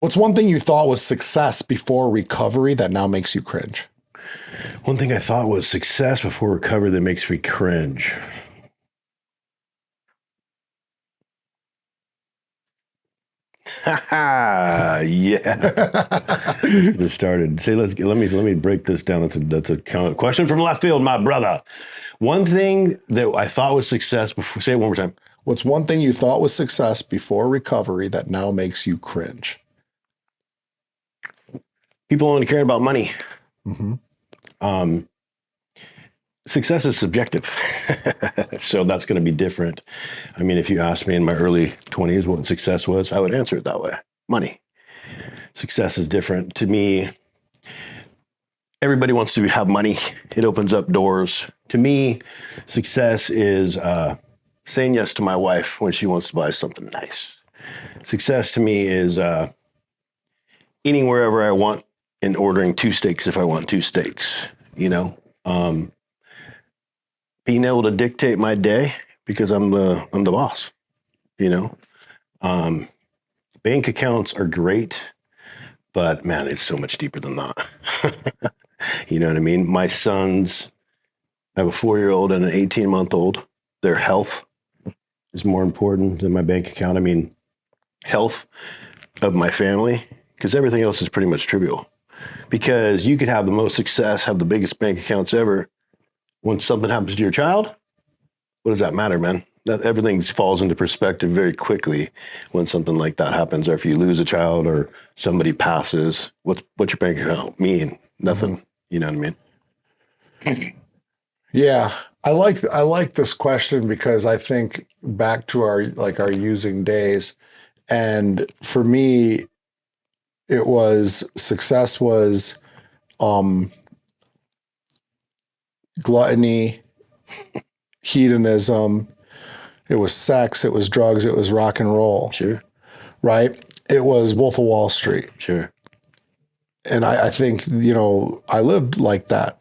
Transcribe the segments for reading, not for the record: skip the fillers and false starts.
What's one thing you thought was success before recovery that now makes you cringe? One thing I thought was success before recovery that makes me cringe. Yeah. Let's get this started. Let me break this down. That's a question from left field, my brother. One thing that I thought was success before, say it one more time. What's one thing you thought was success before recovery that now makes you cringe? People only care about money. Mm-hmm. Success is subjective. So that's going to be different. I mean, if you asked me in my early 20s what success was, I would answer it that way. Money. Success is different. To me, everybody wants to have money. It opens up doors. To me, success is saying yes to my wife when she wants to buy something nice. Success to me is eating wherever I want and ordering 2 steaks if I want 2 steaks, being able to dictate my day because I'm the boss, bank accounts are great, but man, it's so much deeper than that. You know what I mean? My sons, I have a 4-year-old and an 18-month-old. Their health is more important than my bank account. I mean, health of my family, because everything else is pretty much trivial. Because you could have the most success, have the biggest bank accounts ever. When something happens to your child, what does that matter, man? Everything falls into perspective very quickly when something like that happens, or if you lose a child or somebody passes. What's your bank account mean? Nothing. Mm-hmm. You know what I mean? Yeah, I like this question because I think back to our using days, and for me, it was success was gluttony, hedonism. It was sex. It was drugs. It was rock and roll. Sure. Right. It was Wolf of Wall Street. Sure. And I think, I lived like that.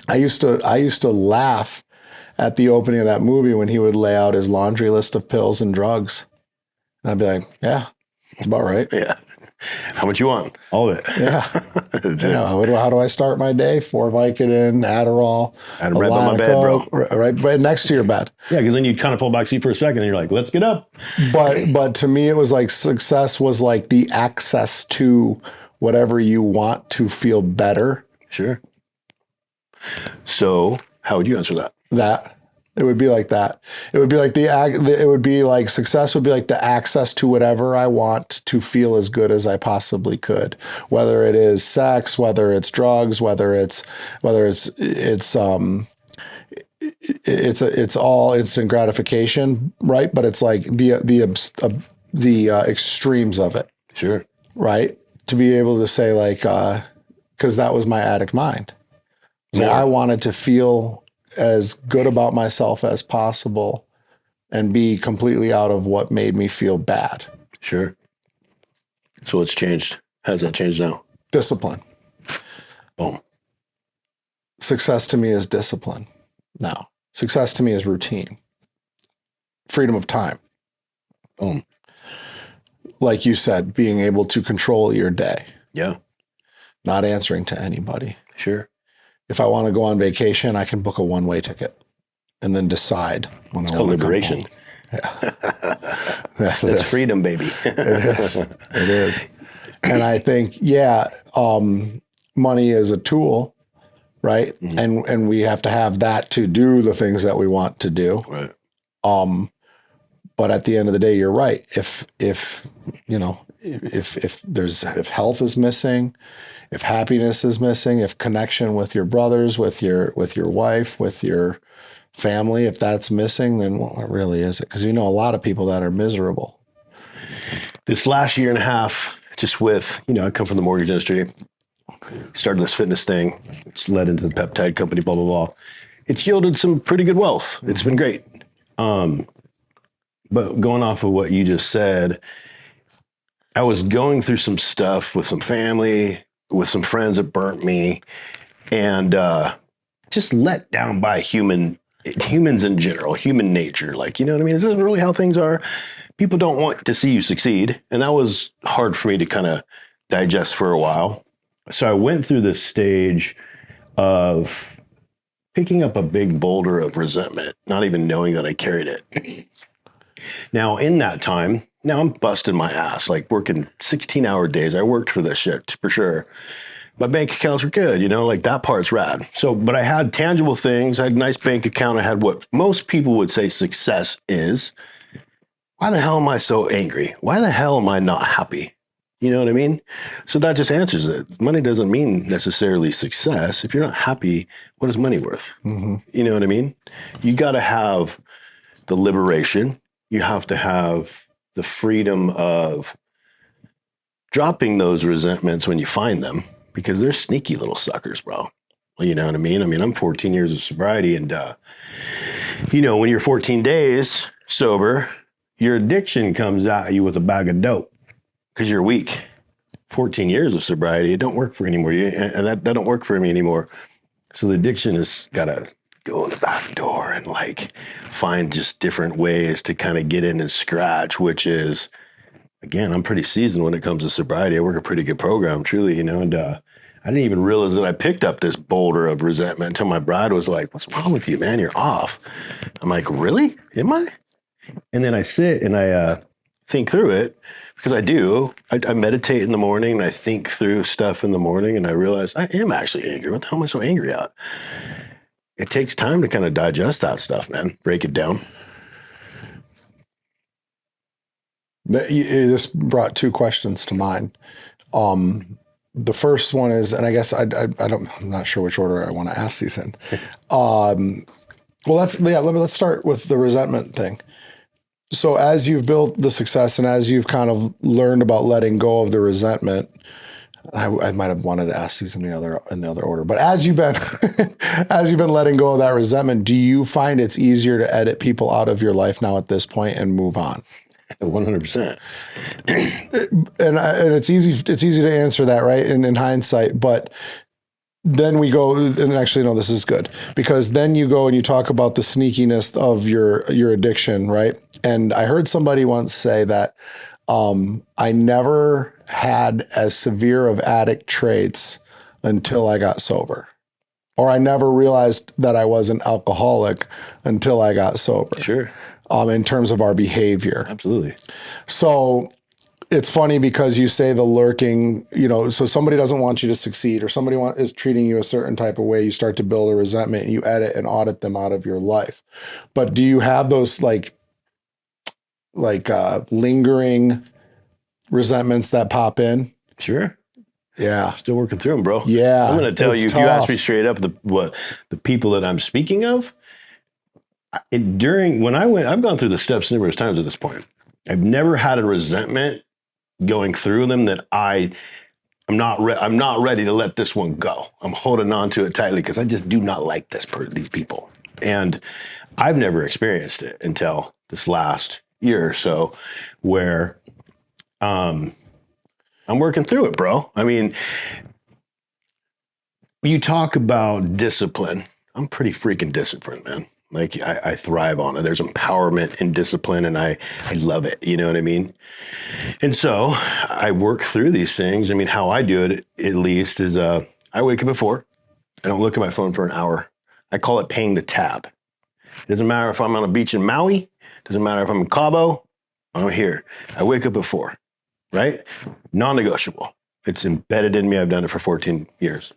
I used to laugh at the opening of that movie when he would lay out his laundry list of pills and drugs. And I'd be like, yeah, it's about right. Yeah. How much you want? All of it. Yeah. Yeah. How do I start my day? 4 Vicodin, Adderall. I had them right by my bed, bro. Right next to your bed. Yeah, because then you kind of fall back seat for a second and you're like, let's get up. But to me, it was like success was like the access to whatever you want to feel better. Sure. So how would you answer that? That. It would be like that. It would be like it would be like success would be like the access to whatever I want to feel as good as I possibly could. Whether it is sex, whether it's drugs, whether it's all instant gratification, right? But it's like the extremes of it. Sure. Right? To be able to say like, because that was my addict mind. So I wanted to feel as good about myself as possible and be completely out of what made me feel bad. Sure. So what's changed? How's that changed now? Discipline. Boom. Success to me is discipline now. Success to me is routine. Freedom of time. Boom. Like you said, being able to control your day. Yeah. Not answering to anybody. Sure. If I want to go on vacation, I can book a one-way ticket and then decide when I want to come liberation. home. Yeah. Yes, That's freedom, baby. It is. It is. And I think, money is a tool, right? Mm-hmm. And we have to have that to do the things that we want to do. Right. But at the end of the day, you're right. If health is missing, if happiness is missing, if connection with your brothers, with your wife, with your family, if that's missing, then what really is it? Because a lot of people that are miserable. This last year and a half, just with, I come from the mortgage industry, started this fitness thing. It's led into the peptide company, blah, blah, blah. It's yielded some pretty good wealth. It's been great. But going off of what you just said, I was going through some stuff with some family, with some friends that burnt me, and just let down by human humans in general, human nature. Like, you know what I mean? Is this really how things are? People don't want to see you succeed. And that was hard for me to kind of digest for a while. So I went through this stage of picking up a big boulder of resentment, not even knowing that I carried it. Now, in that time, now I'm busting my ass, like working 16-hour days. I worked for this shit for sure. My bank accounts were good, you know, like that part's rad. So, but I had tangible things. I had a nice bank account. I had what most people would say success is. Why the hell am I so angry? Why the hell am I not happy? You know what I mean? So that just answers it. Money doesn't mean necessarily success. If you're not happy, what is money worth? Mm-hmm. You know what I mean? You got to have the liberation. You have to have the freedom of dropping those resentments when you find them, because they're sneaky little suckers, bro. You know what I mean? I mean, I'm 14 years of sobriety, and you know, when you're 14 days sober, your addiction comes at you with a bag of dope because you're weak. 14 years of sobriety, it don't work for anymore. And that don't work for me anymore. So the addiction has got to go in the back door and like find just different ways to kind of get in and scratch, which is, again, I'm pretty seasoned when it comes to sobriety. I work a pretty good program, truly, you know, and I didn't even realize that I picked up this boulder of resentment until my bride was like, "What's wrong with you, man? You're off." I'm like, "Really? Am I?" And then I sit and I think through it, because I do. I meditate in the morning and I think through stuff in the morning, and I realize I am actually angry. What the hell am I so angry at? It takes time to kind of digest that stuff, man. Break it down. You just brought two questions to mind. The first one is, and I guess I'm not sure which order I want to ask these in. Well, let's start with the resentment thing. So as you've built the success and as you've kind of learned about letting go of the resentment, I might have wanted to ask these in the other order, but as you've been as you've been letting go of that resentment, do you find it's easier to edit people out of your life now at this point and move on? 100%. And it's easy to answer that, right? In hindsight, but then we go, and actually, no, this is good, because then you go and you talk about the sneakiness of your addiction, right? And I heard somebody once say that I never had as severe of addict traits until I got sober, or I never realized that I was an alcoholic until I got sober. Sure. In terms of our behavior. Absolutely. So it's funny because you say the lurking, you know, so somebody doesn't want you to succeed, or somebody is treating you a certain type of way. You start to build a resentment and you edit and audit them out of your life. But do you have those like lingering resentments that pop in? Sure. Yeah. Still working through them, bro. Yeah. I'm going to tell you, if tough. you ask me straight up, the people that I'm speaking of, I've gone through the steps numerous times at this point. I've never had a resentment going through them that I'm not ready to let this one go. I'm holding on to it tightly because I just do not like these people. And I've never experienced it until this last year or so, where I'm working through it, bro. I mean, you talk about discipline. I'm pretty freaking disciplined, man. Like I thrive on it. There's empowerment in discipline, and I love it. You know what I mean? And so I work through these things. I mean, how I do it, at least, is I wake up at 4. I don't look at my phone for an hour. I call it paying the tab. It doesn't matter if I'm on a beach in Maui. Doesn't matter if I'm in Cabo. I'm here. I wake up at 4, right? Non-negotiable. It's embedded in me. I've done it for 14 years.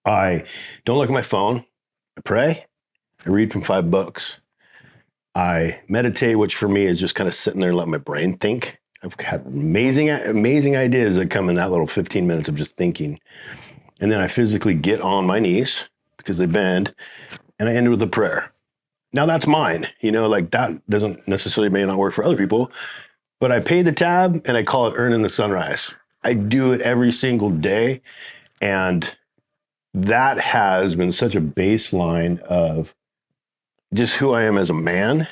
I don't look at my phone. I pray. I read from 5 books. I meditate, which for me is just kind of sitting there and letting my brain think. I've had amazing ideas that come in that little 15 minutes of just thinking. And then I physically get on my knees because they bend, and I end with a prayer. Now that's mine, you know, like that doesn't necessarily may not work for other people, but I pay the tab and I call it earning the sunrise. I do it every single day. And that has been such a baseline of just who I am as a man,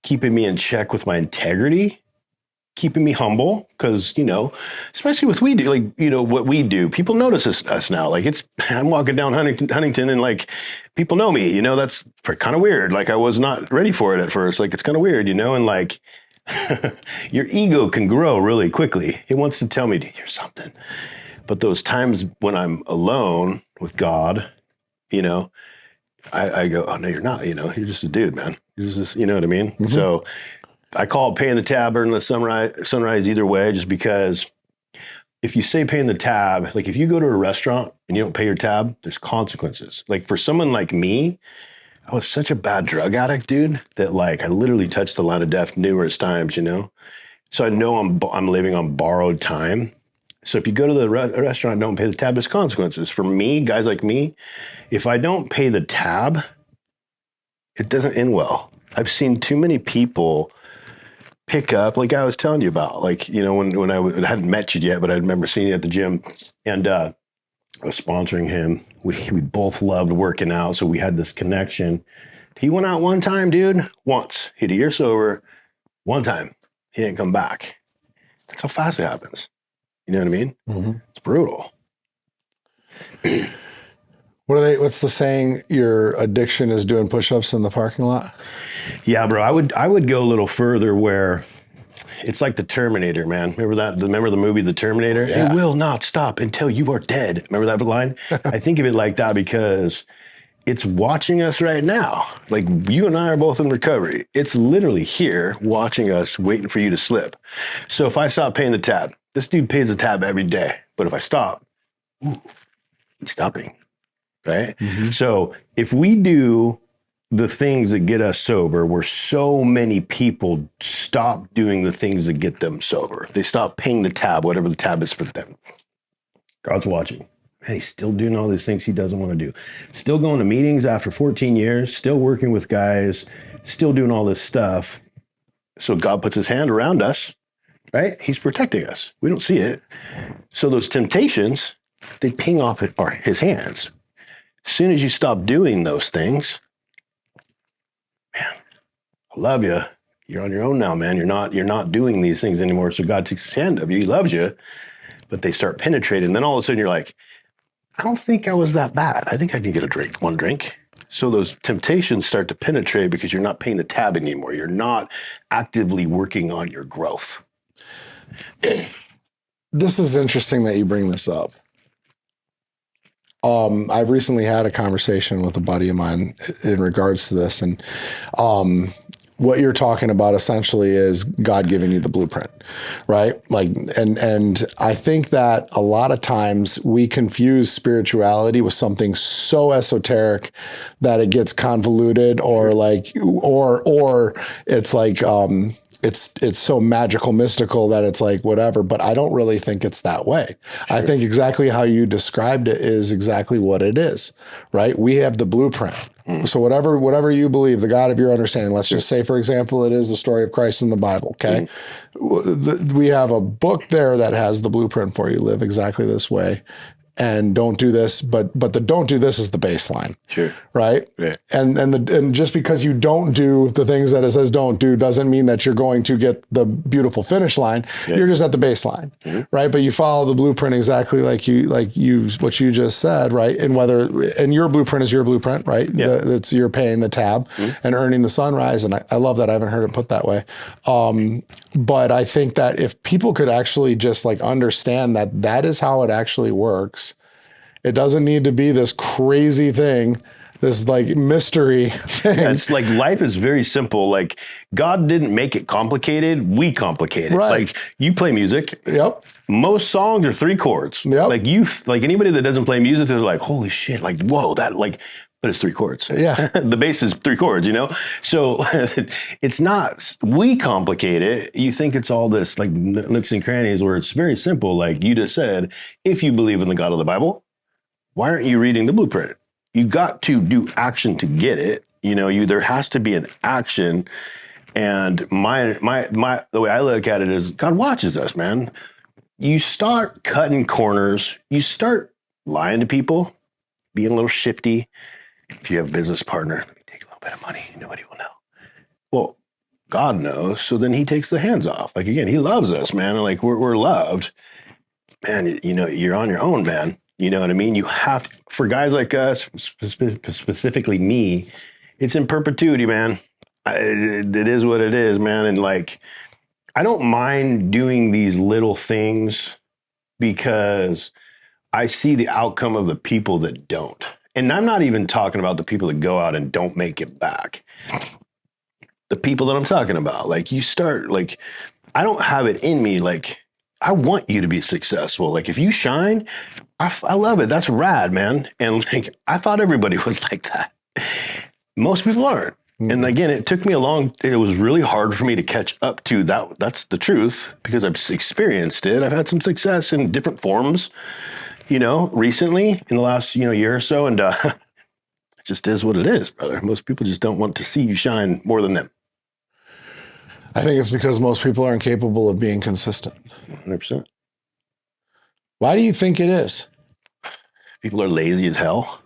keeping me in check with my integrity keeping me humble because, especially with we do, like, what we do, people notice us now. Like I'm walking down Huntington and like people know me, that's kind of weird. Like I was not ready for it at first. Like it's kind of weird, and like your ego can grow really quickly. It wants to tell me you're something. But those times when I'm alone with God, I go, oh no, you're not, you're just a dude, man. You're just, you know what I mean? Mm-hmm. So I call it paying the tab or the sunrise either way, just because if you say paying the tab, like if you go to a restaurant and you don't pay your tab, there's consequences. Like for someone like me, I was such a bad drug addict, dude, that like I literally touched the line of death numerous times, So I know I'm living on borrowed time. So if you go to the restaurant and don't pay the tab, there's consequences. For me, guys like me, if I don't pay the tab, it doesn't end well. I've seen too many people pick up, like I was telling you about, like, when I hadn't met you yet, but I remember seeing you at the gym, and I was sponsoring him. We both loved working out, so we had this connection. He went out one time, dude, once. Hit a year sober, one time. He didn't come back. That's how fast it happens. You know what I mean? Mm-hmm. It's brutal. What's the saying? Your addiction is doing push-ups in the parking lot? Yeah, bro. I would go a little further where it's like the Terminator, man. Remember the movie The Terminator? Yeah. It will not stop until you are dead. Remember that line? I think of it like that because it's watching us right now. Like you and I are both in recovery. It's literally here watching us, waiting for you to slip. So if I stop paying the tab, this dude pays the tab every day. But if I stop, he's stopping, right? Mm-hmm. So if we do the things that get us sober, where so many people stop doing the things that get them sober. They stop paying the tab, whatever the tab is for them. God's watching. Man, he's still doing all these things he doesn't want to do. Still going to meetings after 14 years, still working with guys, still doing all this stuff. So God puts his hand around us, right? He's protecting us. We don't see it. So those temptations, they ping off his hands. As soon as you stop doing those things, man, I love you. You're on your own now, man. You're not doing these things anymore. So God takes his hand of you. He loves you, but they start penetrating. And then all of a sudden you're like, I don't think I was that bad. I think I can get one drink. So those temptations start to penetrate because you're not paying the tab anymore. You're not actively working on your growth. This is interesting that you bring this up. I've recently had a conversation with a buddy of mine in regards to this, and what you're talking about essentially is God giving you the blueprint, right? Like, and I think that a lot of times we confuse spirituality with something so esoteric that it gets convoluted, or like, or it's like, it's so magical, mystical that it's like whatever, but I don't really think it's that way. Sure. I think exactly how you described it is exactly what it is, right? We have the blueprint. So whatever you believe, the God of your understanding, let's just say, for example, it is the story of Christ in the Bible, okay? We have a book there that has the blueprint for you. Live exactly this way and don't do this, but the don't do this is the baseline. Sure. Right? Yeah. And just because you don't do the things that it says don't do doesn't mean that you're going to get the beautiful finish line. Yeah. You're just at the baseline. Mm-hmm. Right? But you follow the blueprint exactly like you what you just said, right? And your blueprint is your blueprint, right? Yeah. It's you're paying the tab and earning the sunrise. And I love that. I haven't heard it put that way. But I think that if people could actually just like understand that that is how it actually works, it doesn't need to be this crazy thing, this like mystery thing. Yeah, it's like life is very simple. Like God didn't make it complicated. We complicate it. Right. Like you play music. Yep. Most songs are 3 chords. Yep. Like anybody that doesn't play music, they're like, holy shit, like, whoa, that like, but it's 3 chords. Yeah. The bass is 3 chords, So it's not, we complicate it. You think it's all this like nooks and crannies where it's very simple. Like you just said, if you believe in the God of the Bible, why aren't you reading the blueprint? You got to do action to get it. There has to be an action. And the way I look at it is God watches us, man. You start cutting corners. You start lying to people, being a little shifty. If you have a business partner, take a little bit of money. Nobody will know. Well, God knows. So then he takes the hands off. Like, again, he loves us, man. And like, we're loved. Man, you know, you're on your own, man. You know what I mean? You have to, for guys like us, specifically me, it's in perpetuity, man. It is what it is, man. And like, I don't mind doing these little things because I see the outcome of the people that don't. And I'm not even talking about the people that go out and don't make it back. The people that I'm talking about, like you start, like, I don't have it in me. Like, I want you to be successful. Like, if you shine, I love it. That's rad, man. And like, I thought everybody was like that. Most people aren't. And again, it took me it was really hard for me to catch up to that. That's the truth because I've experienced it. I've had some success in different forms, you know, recently in the last, you know, year or so. And it just is what it is, brother. Most people just don't want to see you shine more than them. I think it's because most people aren't capable of being consistent. 100%. Why do you think it is? People are lazy as hell.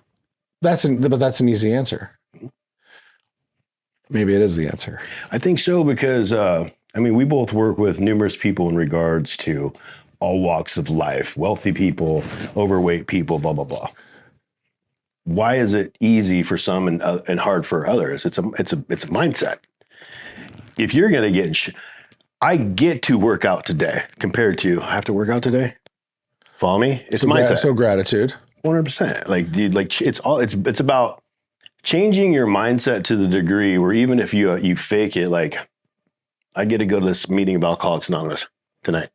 But that's an easy answer. Maybe it is the answer. I think so because, I mean, we both work with numerous people in regards to all walks of life, wealthy people, overweight people, blah, blah, blah. Why is it easy for some and hard for others? It's a mindset. If you're going to I get to work out today compared to I have to work out today. Follow me? It's mindset. So gratitude. 100%. Like, dude, like it's about changing your mindset to the degree where even if you fake it, like I get to go to this meeting of Alcoholics Anonymous tonight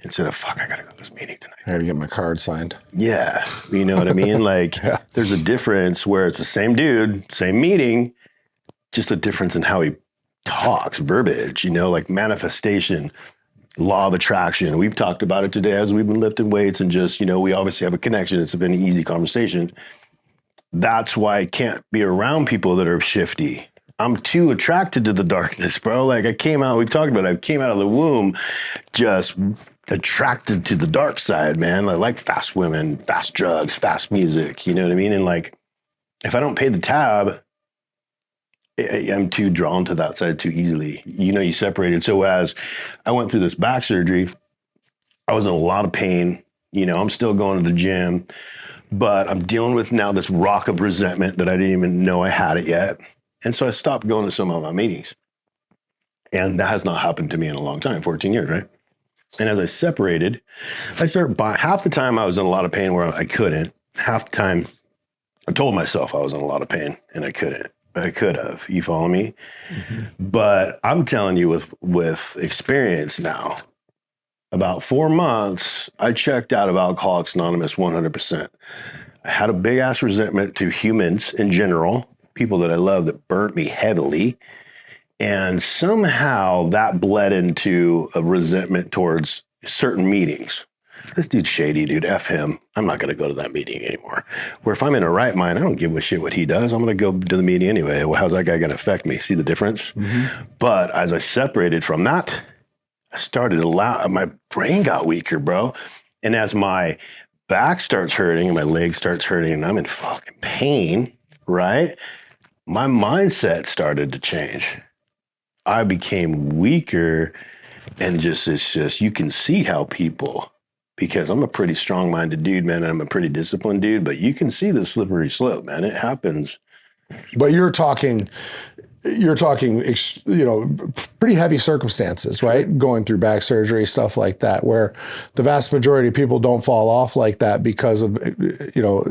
instead of fuck, I got to go to this meeting tonight. I got to get my card signed. Yeah. You know what I mean? Like Yeah. There's a difference where it's the same dude, same meeting, just a difference in how he talks, verbiage, you know, like manifestation, law of attraction. We've talked about it today as we've been lifting weights and just, you know, we obviously have a connection. It's been an easy conversation. That's why I can't be around people that are shifty. I'm too attracted to the darkness, bro. Like we've talked about it. I came out of the womb just attracted to the dark side, man. I like fast women, fast drugs, fast music, you know what I mean? And like, if I don't pay the tab, I'm too drawn to that side too easily. You know, you separated. So as I went through this back surgery, I was in a lot of pain. You know, I'm still going to the gym, but I'm dealing with now this rock of resentment that I didn't even know I had it yet. And so I stopped going to some of my meetings. And that has not happened to me in a long time, 14 years, right? And as I separated, half the time I was in a lot of pain where I couldn't. Half the time I told myself I was in a lot of pain and I couldn't. I could have, you follow me? Mm-hmm. But I'm telling you with experience now, about 4 months, I checked out of Alcoholics Anonymous 100%. I had a big ass resentment to humans in general, people that I love that burnt me heavily. And somehow that bled into a resentment towards certain meetings. This dude's shady, dude. F him. I'm not going to go to that meeting anymore. Where if I'm in a right mind, I don't give a shit what he does. I'm going to go to the meeting anyway. Well, how's that guy going to affect me? See the difference? Mm-hmm. But as I separated from that, I started my brain got weaker, bro. And as my back starts hurting and my leg starts hurting and I'm in fucking pain, right? My mindset started to change. I became weaker and it's just, you can see how people, because I'm a pretty strong-minded dude, man. And I'm a pretty disciplined dude, but you can see the slippery slope, man. It happens. But you're talking, you know, pretty heavy circumstances, right? Going through back surgery, stuff like that, where the vast majority of people don't fall off like that because of, you know,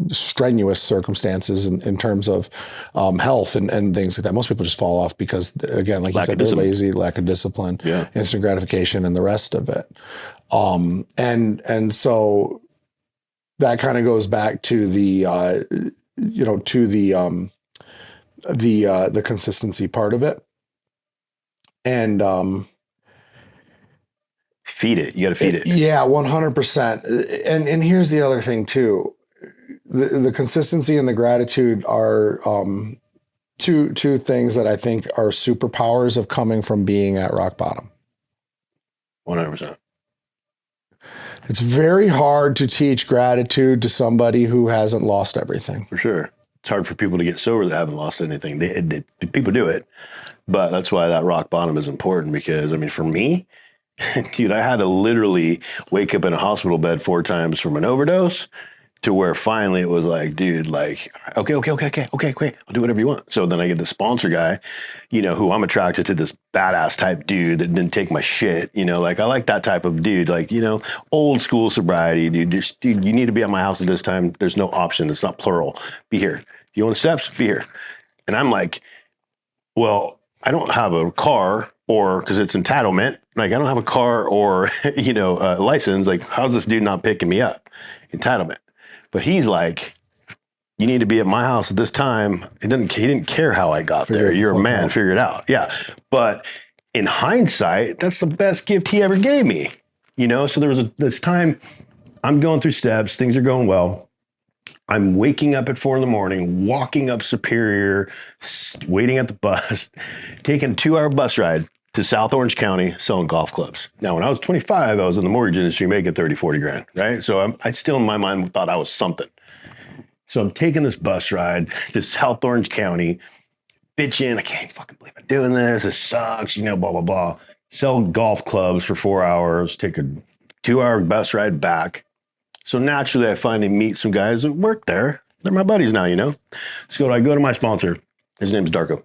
strenuous circumstances in terms of health and things like that. Most people just fall off because, again, like you said, they're lazy, lack of discipline, instant gratification, and the rest of it. And so that kind of goes back to the, you know, to the consistency part of it. And feed it. You got to feed it. Yeah, 100%. And here's the other thing too. The consistency and the gratitude are two things that I think are superpowers of coming from being at rock bottom. 100%. It's very hard to teach gratitude to somebody who hasn't lost everything. For sure. It's hard for people to get sober that haven't lost anything. People do it, but that's why that rock bottom is important because, I mean, for me, dude, I had to literally wake up in a hospital bed 4 times from an overdose to where finally it was like, dude, like, okay, I'll do whatever you want. So then I get the sponsor guy, who I'm attracted to, this badass type dude that didn't take my shit, like I like that type of dude, like, old school sobriety, dude. Dude, you need to be at my house at this time. There's no option. It's not plural. Be here. You want the steps? Be here. And I'm like, well, I don't have a car or because it's entitlement. Like I don't have a car or, a license. Like how's this dude not picking me up? Entitlement. But he's like, you need to be at my house at this time. He didn't care how I got there. You're a man, figure it out. Yeah. But in hindsight, that's the best gift he ever gave me. So there was this time I'm going through steps, things are going well. I'm waking up at 4 a.m, walking up Superior, waiting at the bus, taking a 2-hour bus ride to South Orange County selling golf clubs. Now, when I was 25, I was in the mortgage industry making 30, 40 grand, right? So I still in my mind thought I was something. So I'm taking this bus ride to South Orange County, bitching, I can't fucking believe I'm doing this. This sucks, blah, blah, blah. Sell golf clubs for 4 hours, take a 2-hour bus ride back. So naturally, I finally meet some guys that work there. They're my buddies now, So I go to my sponsor. His name's Darko.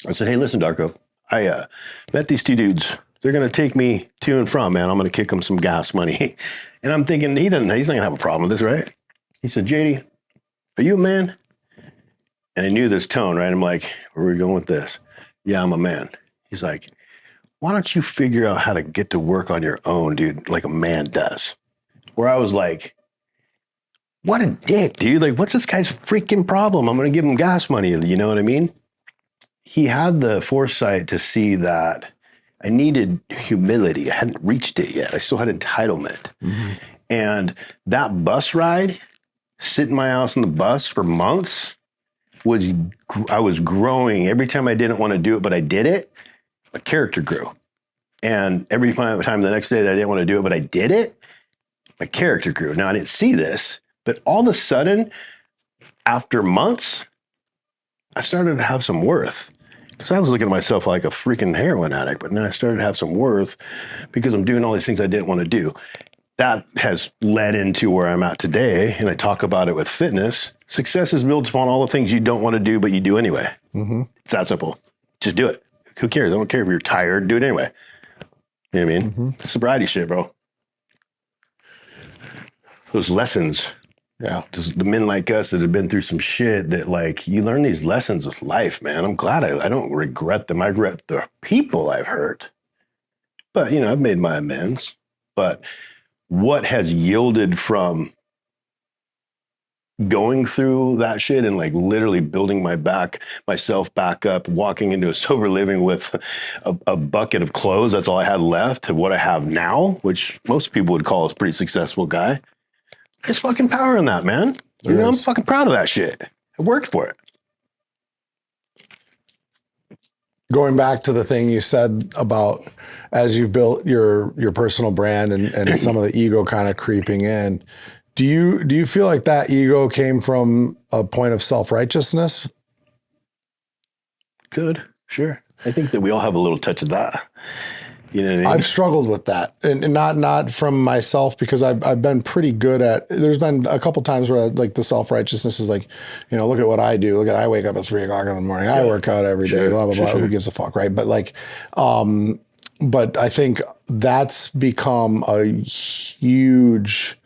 I said, hey, listen, Darko, I met these 2 dudes. They're going to take me to and from, man. I'm going to kick them some gas money. And I'm thinking, he's not going to have a problem with this, right? He said, JD, are you a man? And I knew this tone, right? I'm like, where are we going with this? Yeah, I'm a man. He's like, why don't you figure out how to get to work on your own, dude, like a man does? Where I was like, what a dick, dude. Like, what's this guy's freaking problem? I'm going to give him gas money. You know what I mean? He had the foresight to see that I needed humility. I hadn't reached it yet. I still had entitlement. Mm-hmm. And that bus ride, sitting my house in the bus for months, I was growing. Every time I didn't want to do it, but I did it, my character grew. And every time the next day that I didn't want to do it, but I did it, my character grew. Now, I didn't see this, but all of a sudden, after months, I started to have some worth. Because I was looking at myself like a freaking heroin addict, but now I started to have some worth because I'm doing all these things I didn't want to do. That has led into where I'm at today, and I talk about it with fitness. Success is built upon all the things you don't want to do, but you do anyway. Mm-hmm. It's that simple. Just do it. Who cares? I don't care if you're tired. Do it anyway. You know what I mean? Mm-hmm. Sobriety shit, bro. Those lessons. Yeah. Just the men like us that have been through some shit that, like, you learn these lessons with life, man. I'm glad I don't regret them. I regret the people I've hurt. But, I've made my amends. But what has yielded from going through that shit and like literally building myself back up, walking into a sober living with a bucket of clothes. That's all I had left to what I have now, which most people would call a pretty successful guy. There's fucking power in that, man. I'm fucking proud of that shit. I worked for it. Going back to the thing you said about as you've built your personal brand and some of the ego kind of creeping in, do you feel like that ego came from a point of self-righteousness? Could, sure. I think that we all have a little touch of that. You know what I mean? I've struggled with that, and not from myself, because I've been pretty good at. There's been a couple times where like the self-righteousness is like, look at what I do. I wake up at 3 o'clock in the morning. Yeah. I work out every day. Blah blah blah. Who gives a fuck, right? But like, but I think that's become a huge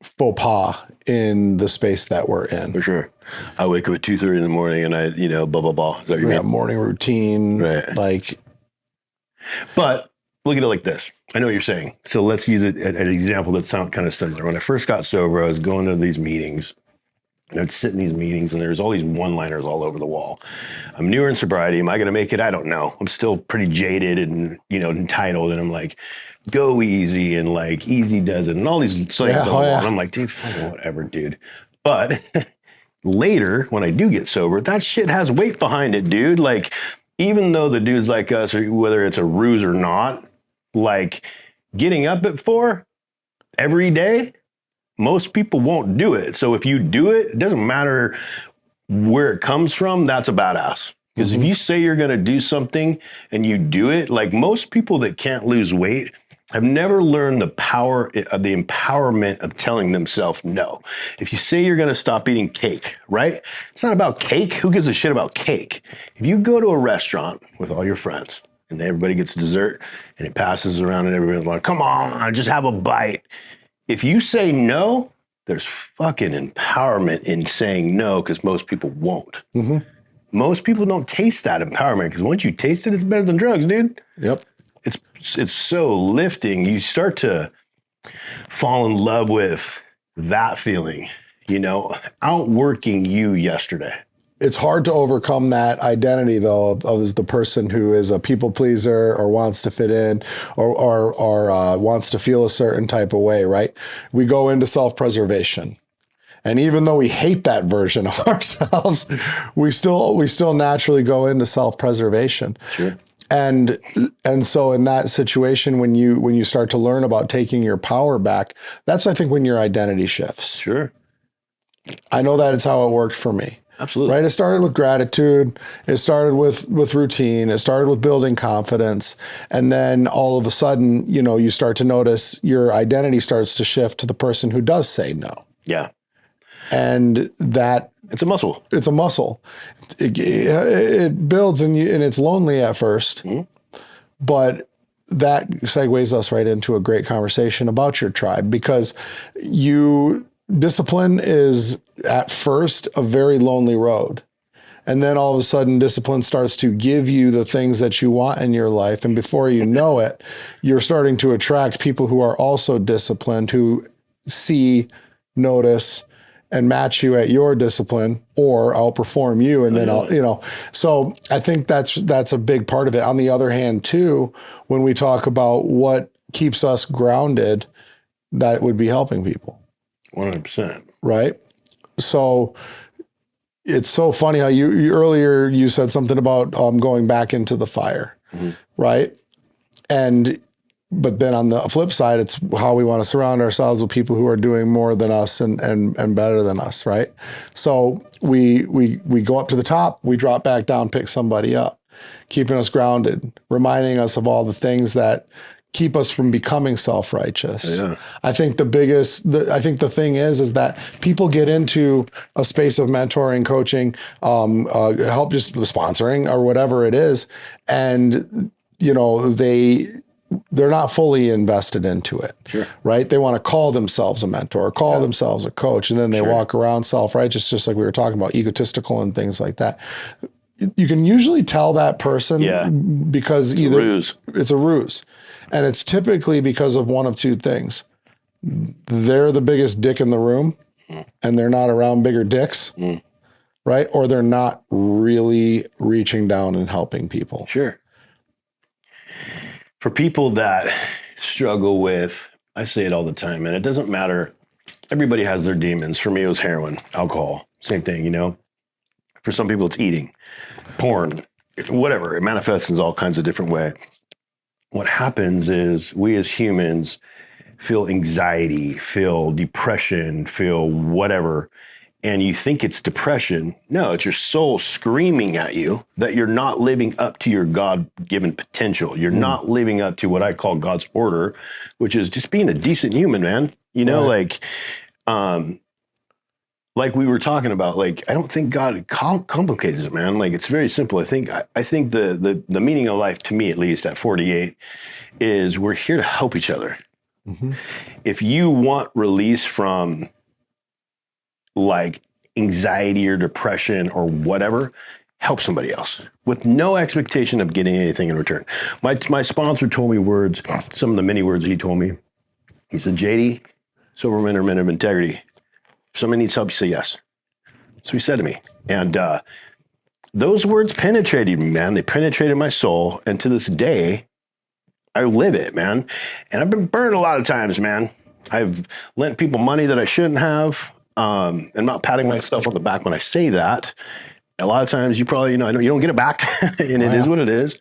faux pas in the space that we're in. For sure. I wake up at 2:30 in the morning and I, blah blah blah. Is that your name? Morning routine, right? Like. But look at it like this. I know what you're saying. So let's use it an example that sounds kind of similar. When I first got sober, I was going to these meetings. And I'd sit in these meetings and there's all these one-liners all over the wall. I'm newer in sobriety. Am I going to make it? I don't know. I'm still pretty jaded and, entitled. And I'm like, go easy and like easy does it. And all these things on the wall. And I'm like, dude, fucking whatever, dude. But later, when I do get sober, that shit has weight behind it, dude. Like, even though the dudes like us, or whether it's a ruse or not, like getting up at 4 every day, Most people won't do it. So if you do it, it doesn't matter where it comes from, that's a badass. Because if you say you're going to do something and you do it, like most people that can't lose weight have never learned the power of the empowerment of telling themselves no. If you say you're going to stop eating cake, right? It's not about cake. Who gives a shit about cake? If you go to a restaurant with all your friends and everybody gets dessert and it passes around and everybody's like, come on, just have a bite. If you say no, there's fucking empowerment in saying no because most people won't. Most people don't taste that empowerment because once you taste it, it's better than drugs, dude. Yep. It's so lifting. You start to fall in love with that feeling, you know, outworking you yesterday. It's hard to overcome that identity, though, of as the person who is a people pleaser or wants to fit in or wants to feel a certain type of way, right? We go into self-preservation. And even though we hate that version of ourselves, we still naturally go into self-preservation. Sure. And so in that situation, when you start to learn about taking your power back, that's, I think, when your identity shifts. Sure. I know that it's how it worked for me. Absolutely. Right. It started with gratitude. It started with routine. It started with building confidence. And then all of a sudden, you know, you start to notice your identity starts to shift to the person who does say no. Yeah. And that it's a muscle. It's a muscle. It builds and it's lonely at first, but that segues us right into a great conversation about your tribe, because discipline is at first a very lonely road. And then all of a sudden discipline starts to give you the things that you want in your life. And before you know it, you're starting to attract people who are also disciplined, who see, notice, and match you at your discipline or outperform you. And then so I think that's a big part of it. On the other hand, too, when we talk about what keeps us grounded, that would be helping people. 100%. Right. So it's so funny how you earlier you said something about going back into the fire, right? But then on the flip side, it's how we want to surround ourselves with people who are doing more than us and better than us, right? So we go up to the top, we drop back down, pick somebody up, keeping us grounded, reminding us of all the things that keep us from becoming self-righteous. Yeah. I think the thing is that people get into a space of mentoring, coaching, help, just sponsoring or whatever it is. And, you know, they're not fully invested into it. Sure. Right. They want to call themselves a mentor, call themselves a coach. And then they walk around self-righteous, just like we were talking about, egotistical and things like that. You can usually tell that person because it's a ruse. And it's typically because of one of two things. They're the biggest dick in the room and they're not around bigger dicks, right? Or they're not really reaching down and helping people. Sure. For people that struggle with, I say it all the time, and it doesn't matter. Everybody has their demons. For me, it was heroin, alcohol, same thing, you know? For some people, it's eating, porn, whatever. It manifests in all kinds of different ways. What happens is we as humans feel anxiety, feel depression, feel whatever, and you think it's depression. No, it's your soul screaming at you that you're not living up to your God-given potential. You're not living up to what I call God's order, which is just being a decent human, man. You know, like we were talking about, like, I don't think God complicates it, man. Like, it's very simple. I think the meaning of life, to me at least, at 48, is we're here to help each other. If you want release from like anxiety or depression or whatever, help somebody else with no expectation of getting anything in return. My sponsor told me words, some of the many words he told me. He said, JD, sober men are men of integrity. If somebody needs help, you say yes. So he said to me. And those words penetrated me, man. They penetrated my soul. And to this day, I live it, man. And I've been burned a lot of times, man. I've lent people money that I shouldn't have. I'm not patting myself on the back when I say that. A lot of times you probably, you don't get it back and it is what it is.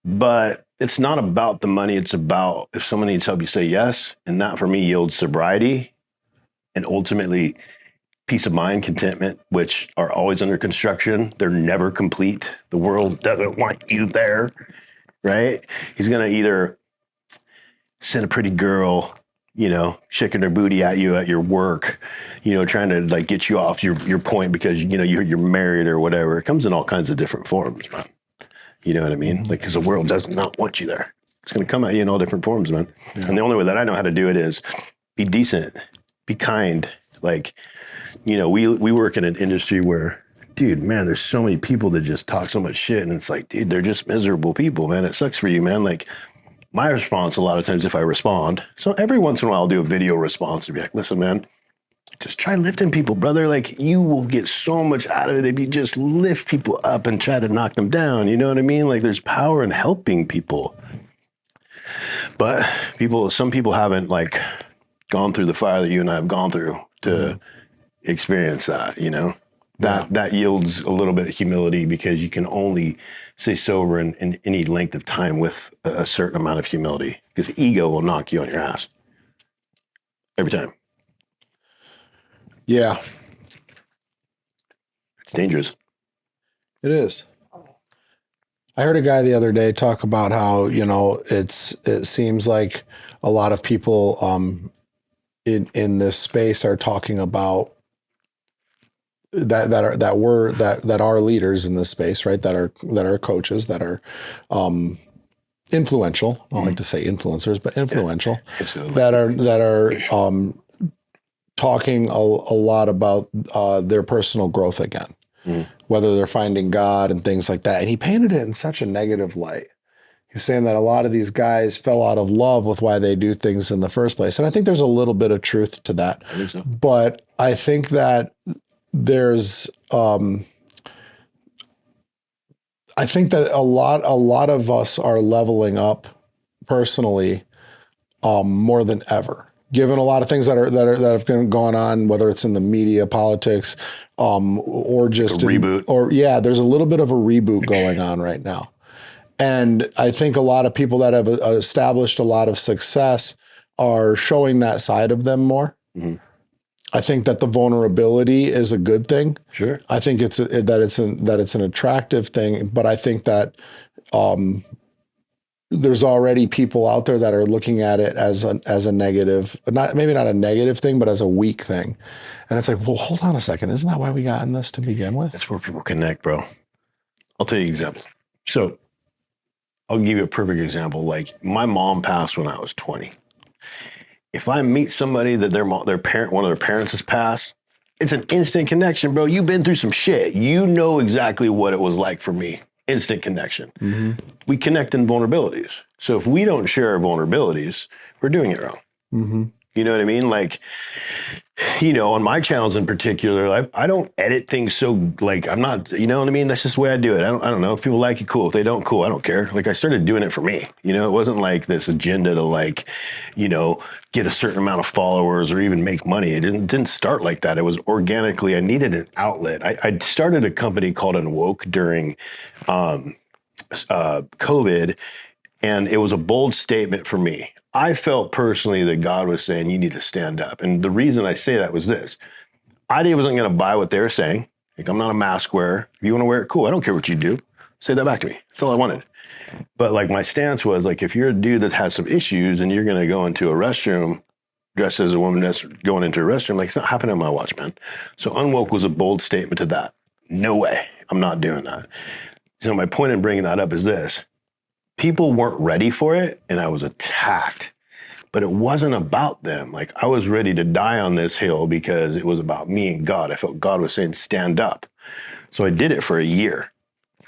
But it's not about the money. It's about if someone needs help, you say yes. And that for me yields sobriety and ultimately peace of mind, contentment, which are always under construction. They're never complete. The world doesn't want you there, right? He's going to either send a pretty girl, shaking her booty at you at your work, trying to like get you off your point because, you're married or whatever. It comes in all kinds of different forms, man. You know what I mean? Like, because the world does not want you there. It's going to come at you in all different forms, man. Yeah. And the only way that I know how to do it is be decent, be kind. Like, we work in an industry where, dude, man, there's so many people that just talk so much shit. And it's like, dude, they're just miserable people, man. It sucks for you, man. Like, my response a lot of times if I respond, so every once in a while I'll do a video response and be like, listen, man, just try lifting people, brother. Like, you will get so much out of it if you just lift people up and try to knock them down. You know what I mean? Like, there's power in helping people. But some people haven't like gone through the fire that you and I have gone through to experience that, that yields a little bit of humility because you can only stay sober in any length of time with a certain amount of humility because ego will knock you on your ass every time. Yeah. It's dangerous. It is. I heard a guy the other day talk about how, it seems like a lot of people in this space are talking about that are leaders in this space, right? That are coaches, that are influential. I don't like to say influencers, but influential. Yeah, that are talking a lot about their personal growth again. Whether they're finding God and things like that. And he painted it in such a negative light. He's saying that a lot of these guys fell out of love with why they do things in the first place. And I think there's a little bit of truth to that. I think so. But I think that there's I think that a lot of us are leveling up personally more than ever. Given a lot of things that have gone on, whether it's in the media, politics, or just a reboot, there's a little bit of a reboot going on right now, and I think a lot of people that have established a lot of success are showing that side of them more. Mm-hmm. I think that the vulnerability is a good thing. Sure, I think it's an attractive thing, but I think that there's already people out there that are looking at it as a negative, maybe not a negative thing, but as a weak thing. And it's like, well, hold on a second. Isn't that why we got in this to begin with? That's where people connect, bro. I'll tell you an example. So I'll give you a perfect example. Like, my mom passed when I was 20. If I meet somebody that one of their parents has passed, it's an instant connection, bro. You've been through some shit. You know exactly what it was like for me. Instant connection. Mm-hmm. We connect in vulnerabilities. So if we don't share our vulnerabilities, we're doing it wrong. Mm-hmm. You know what I mean? Like, on my channels in particular, I don't edit things so, like, I'm not, you know what I mean? That's just the way I do it. I don't know. If people like it, cool. If they don't, cool. I don't care. Like, I started doing it for me. It wasn't like this agenda to, like, get a certain amount of followers or even make money. It didn't start like that. It was organically, I needed an outlet. I started a company called Unwoke during COVID, and it was a bold statement for me. I felt personally that God was saying, you need to stand up. And the reason I say that was this. I wasn't going to buy what they were saying. Like, I'm not a mask wearer. If you want to wear it, cool. I don't care what you do. Say that back to me. That's all I wanted. But like, my stance was like, if you're a dude that has some issues and you're going to go into a restroom dressed as a woman that's going into a restroom, like, it's not happening on my watch, man. So Unwoke was a bold statement to that. No way. I'm not doing that. So my point in bringing that up is this. People weren't ready for it, and I was attacked. But it wasn't about them. Like, I was ready to die on this hill because it was about me and God. I felt God was saying, stand up. So I did it for a year.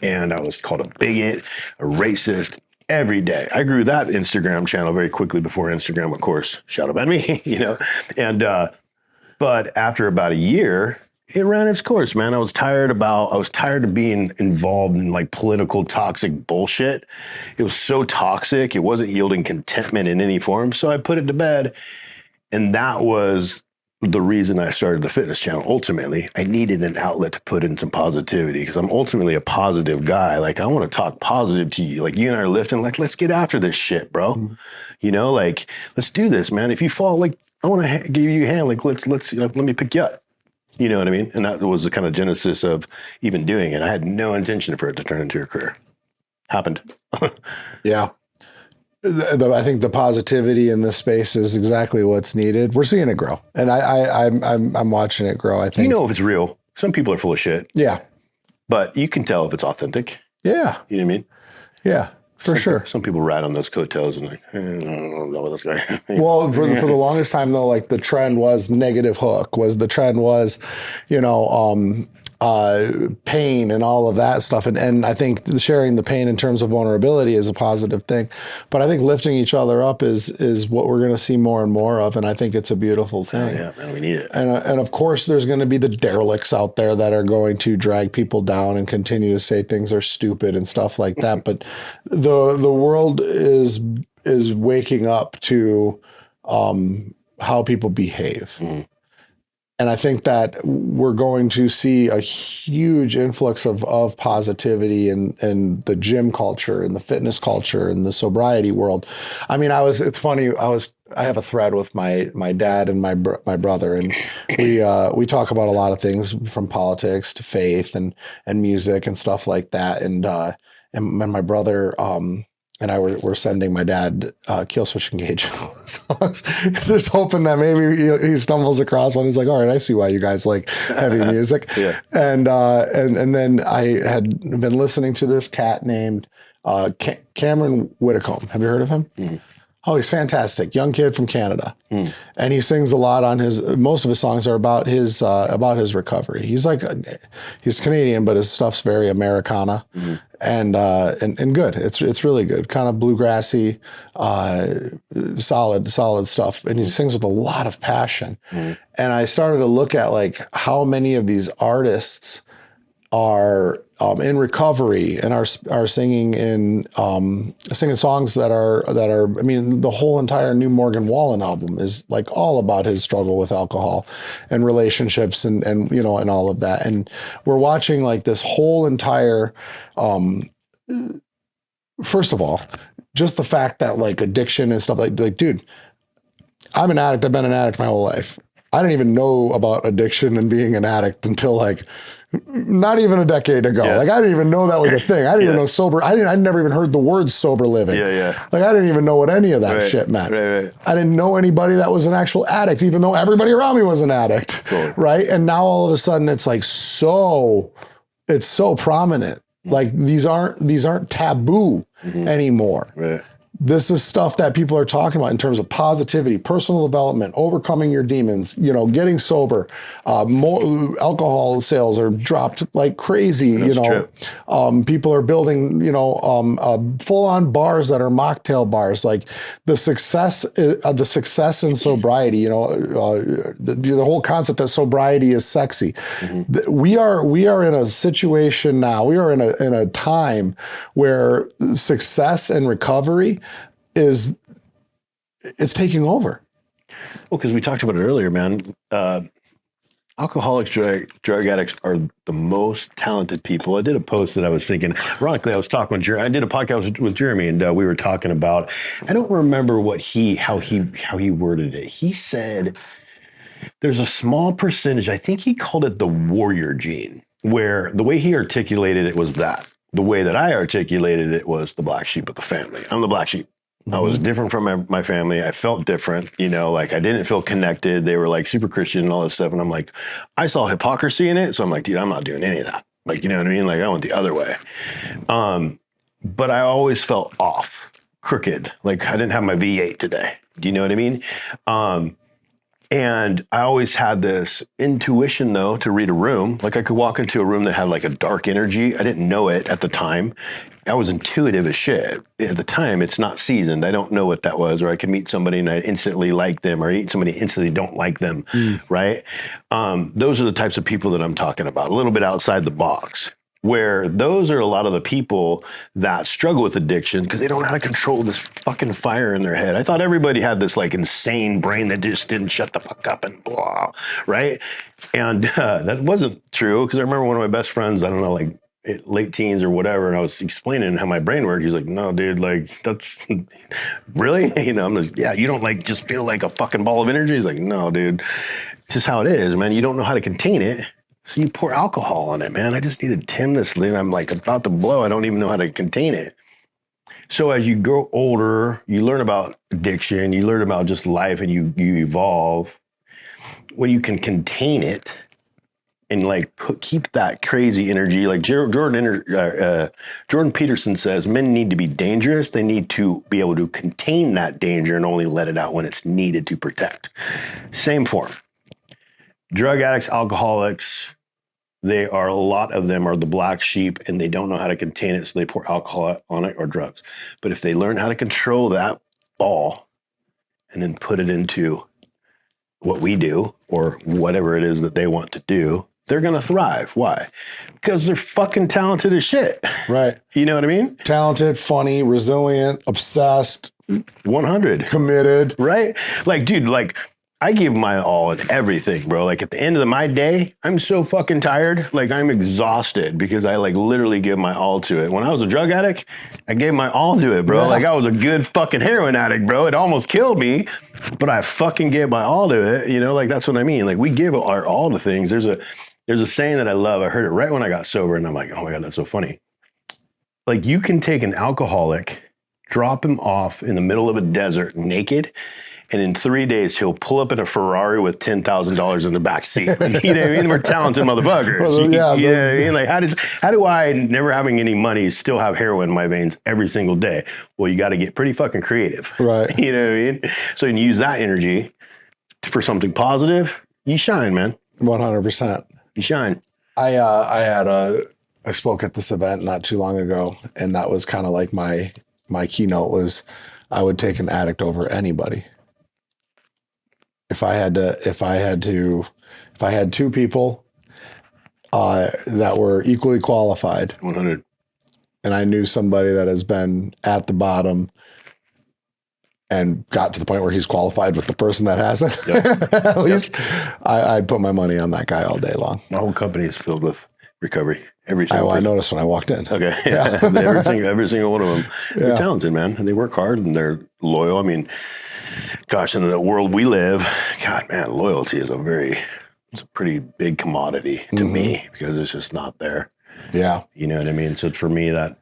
And I was called a bigot, a racist, every day. I grew that Instagram channel very quickly before Instagram, of course, shout out at me, And, but after about a year, it ran its course, man. I was tired of being involved in like political toxic bullshit. It was so toxic. It wasn't yielding contentment in any form. So I put it to bed. And that was the reason I started the fitness channel. Ultimately, I needed an outlet to put in some positivity because I'm ultimately a positive guy. Like, I want to talk positive to you. Like, you and I are lifting, like, let's get after this shit, bro. Mm-hmm. Like, let's do this, man. If you fall, like, I want to give you a hand. Like, let's, let me pick you up. You know what I mean? And that was the kind of genesis of even doing it. I had no intention for it to turn into a career. Happened. Yeah. I think the positivity in this space is exactly what's needed. We're seeing it grow, and I'm watching it grow. I think. You know if it's real. Some people are full of shit. Yeah. But you can tell if it's authentic. Yeah. You know what I mean? Yeah. For sure. Some people ride on those coattails and like, I don't know this guy. Well, for the longest time though, like the trend was negative hook. You know, pain and all of that stuff. And I think sharing the pain in terms of vulnerability is a positive thing. But I think lifting each other up is what we're going to see more and more of. And I think it's a beautiful thing. Oh, yeah, man, we need it. And of course, there's going to be the derelicts out there that are going to drag people down and continue to say things are stupid and stuff like that. But the world is waking up to how people behave. Mm. And I think that we're going to see a huge influx of positivity in the gym culture and the fitness culture and the sobriety world. I mean, it's funny. I have a thread with my dad and my brother, and we talk about a lot of things from politics to faith and music and stuff like that. And my brother, and I were sending my dad Kill Switch Engage songs. Just hoping that maybe he stumbles across one. He's like, all right, I see why you guys like heavy music. Yeah. And then I had been listening to this cat named Cameron Whitcomb. Have you heard of him? Mm. Oh, he's fantastic. Young kid from Canada. Mm. And he sings a lot on most of his songs are about his recovery. He's Canadian, but his stuff's very Americana. Mm-hmm. And good. It's really good. Kind of bluegrassy, solid stuff. And he sings with a lot of passion. Mm-hmm. And I started to look at like how many of these artists are in recovery and are singing singing songs that are. I mean, the whole entire new Morgan Wallen album is like all about his struggle with alcohol and relationships and you know and all of that. And we're watching like this whole entire. First of all, just the fact that like addiction and stuff like dude, I'm an addict. I've been an addict my whole life. I didn't even know about addiction and being an addict until like not even a decade ago. Yeah. Like I didn't even know that was a thing. I didn't even know sober. I never even heard the word sober living. Yeah. Like I didn't even know what any of that shit meant. Right. I didn't know anybody that was an actual addict, even though everybody around me was an addict. Cool. Right. And now all of a sudden it's like it's so prominent. Like these aren't taboo anymore. Right. This is stuff that people are talking about in terms of positivity, personal development, overcoming your demons, you know, getting sober. More alcohol sales are dropped like crazy. That's true. People are building, full-on bars that are mocktail bars. Like the success in sobriety. You know, the whole concept that sobriety is sexy. Mm-hmm. We are in a situation now. We are in a time where success and recovery it's taking over. Well, because we talked about it earlier, man. Alcoholics, drug addicts are the most talented people. I did a post that I was thinking, ironically, I was talking with Jeremy. I did a podcast with Jeremy, and we were talking about, I don't remember how he worded it. He said there's a small percentage, I think he called it the warrior gene, where the way he articulated it was that. The way that I articulated it was the black sheep of the family. I'm the black sheep. I was different from my family. I felt different, like I didn't feel connected. They were like super Christian and all this stuff. And I'm like, I saw hypocrisy in it. So I'm like, dude, I'm not doing any of that. Like, you know what I mean? Like I went the other way. But I always felt off, crooked. Like I didn't have my V8 today. Do you know what I mean? And I always had this intuition, though, to read a room. Like I could walk into a room that had like a dark energy. I didn't know it at the time. I was intuitive as shit. At the time, it's not seasoned. I don't know what that was. Or I could meet somebody and I instantly like them, or meet somebody instantly don't like them, right? Those are the types of people that I'm talking about, a little bit outside the box. Where those are a lot of the people that struggle with addiction because they don't know how to control this fucking fire in their head. I thought everybody had this like insane brain that just didn't shut the fuck up and blah, right? And that wasn't true because I remember one of my best friends, I don't know, like late teens or whatever, and I was explaining how my brain worked. He's like, no, dude, like that's really, I'm like, yeah, you don't like just feel like a fucking ball of energy. He's like, no, dude, it's just how it is, man. You don't know how to contain it. So you pour alcohol on it, man. I just needed Tim this thing. I'm like about to blow. I don't even know how to contain it. So as you grow older, you learn about addiction, you learn about just life, and you evolve. When you can contain it and like keep that crazy energy, like Jordan Peterson says, men need to be dangerous. They need to be able to contain that danger and only let it out when it's needed to protect. Same form. Drug addicts, alcoholics, a lot of them are the black sheep and they don't know how to contain it. So they pour alcohol on it or drugs. But if they learn how to control that ball and then put it into what we do or whatever it is that they want to do, they're going to thrive. Why? Because they're fucking talented as shit. Right. You know what I mean? Talented, funny, resilient, obsessed, 100. committed. Right? Like, dude, like I give my all in everything, bro. Like at the end of my day, I'm so fucking tired. Like I'm exhausted because I like literally give my all to it. When I was a drug addict, I gave my all to it, bro. Yeah. Like I was a good fucking heroin addict, bro. It almost killed me, but I fucking gave my all to it. Like that's what I mean. Like we give our all to things. There's a saying that I love. I heard it right when I got sober and I'm like, oh my God, that's so funny. Like you can take an alcoholic, drop him off in the middle of a desert naked, and in 3 days, he'll pull up in a Ferrari with $10,000 in the back seat. You know what I mean? We're talented motherfuckers. Well, yeah, you know what I mean? Like, how do I, never having any money, still have heroin in my veins every single day? Well, you got to get pretty fucking creative. Right. You know what I mean? So you can use that energy for something positive. You shine, man. 100%. You shine. I spoke at this event not too long ago, and that was kind of like my keynote was I would take an addict over anybody. If I had two people that were equally qualified, 100. and I knew somebody that has been at the bottom and got to the point where he's qualified with the person that hasn't, Yep. at least I'd put my money on that guy all day long. My whole company is filled with recovery. Every single I noticed when I walked in. Okay. Yeah. every single one of them. They're talented, man. And they work hard and they're loyal. I mean, gosh, in the world we live, God, man, loyalty is it's a pretty big commodity to me because it's just not there. Yeah. You know what I mean? So for me, that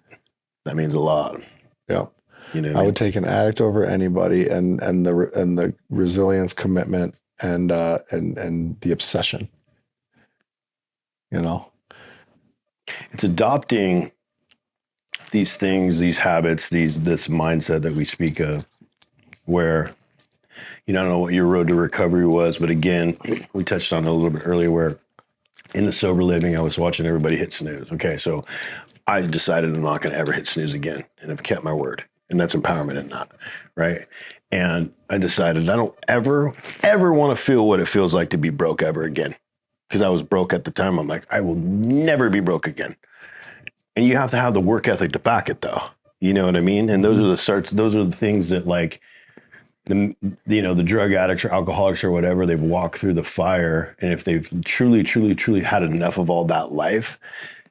means a lot. Yeah. You know, I would take an addict over anybody, and the resilience, commitment, and the obsession. It's adopting these things, these habits, this mindset that we speak of, where, I don't know what your road to recovery was, but again, we touched on it a little bit earlier where in the sober living, I was watching everybody hit snooze. Okay. So I decided I'm not going to ever hit snooze again, and I've kept my word, and that's empowerment in that. Right. And I decided I don't ever want to feel what it feels like to be broke ever again. Because I was broke at the time. I'm like, I will never be broke again. And you have to have the work ethic to back it, though. You know what I mean? And those are the things that, like, the drug addicts or alcoholics or whatever, they've walked through the fire. And if they've truly, truly, truly had enough of all that life,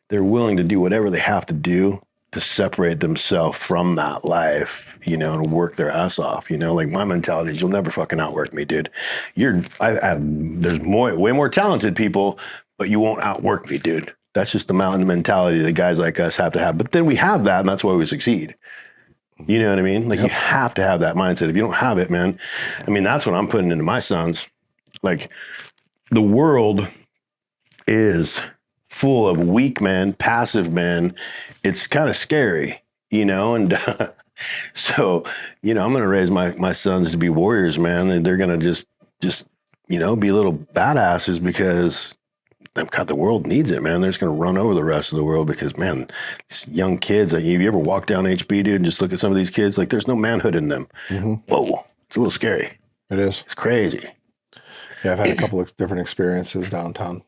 they're willing to do whatever they have to do to separate themselves from that life, and work their ass off. Like my mentality is, you'll never fucking outwork me, dude. There's way more talented people, but you won't outwork me, dude. That's just the mountain mentality that guys like us have to have. But then we have that, and that's why we succeed. You know what I mean? Like, You have to have that mindset. If you don't have it, man, that's what I'm putting into my sons. Like, the world is full of weak men, passive men. It's kind of scary, and so, I'm going to raise my sons to be warriors, man. And they're going to just, be little badasses because God, the world needs it, man. They're just going to run over the rest of the world because, man, these young kids, like, you ever walk down HB, dude, and just look at some of these kids, like, there's no manhood in them. Whoa, it's a little scary. It is. It's crazy. Yeah, I've had a couple of different experiences downtown.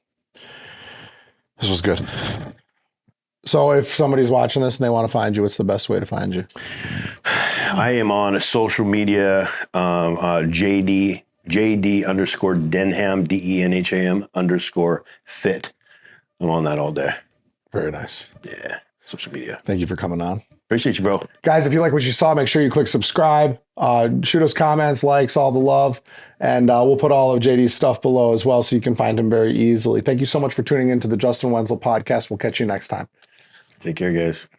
This was good. So if somebody's watching this and they want to find you, what's the best way to find you? I am on social media, JD _Denham, DENHAM _fit. I'm on that all day. Very nice. Yeah. Social media. Thank you for coming on. Appreciate you, bro. Guys, if you like what you saw, make sure you click subscribe, shoot us comments, likes, all the love, and we'll put all of JD's stuff below as well so you can find him very easily. Thank you so much for tuning into the Justin Wenzel podcast. We'll catch you next time. Take care, guys.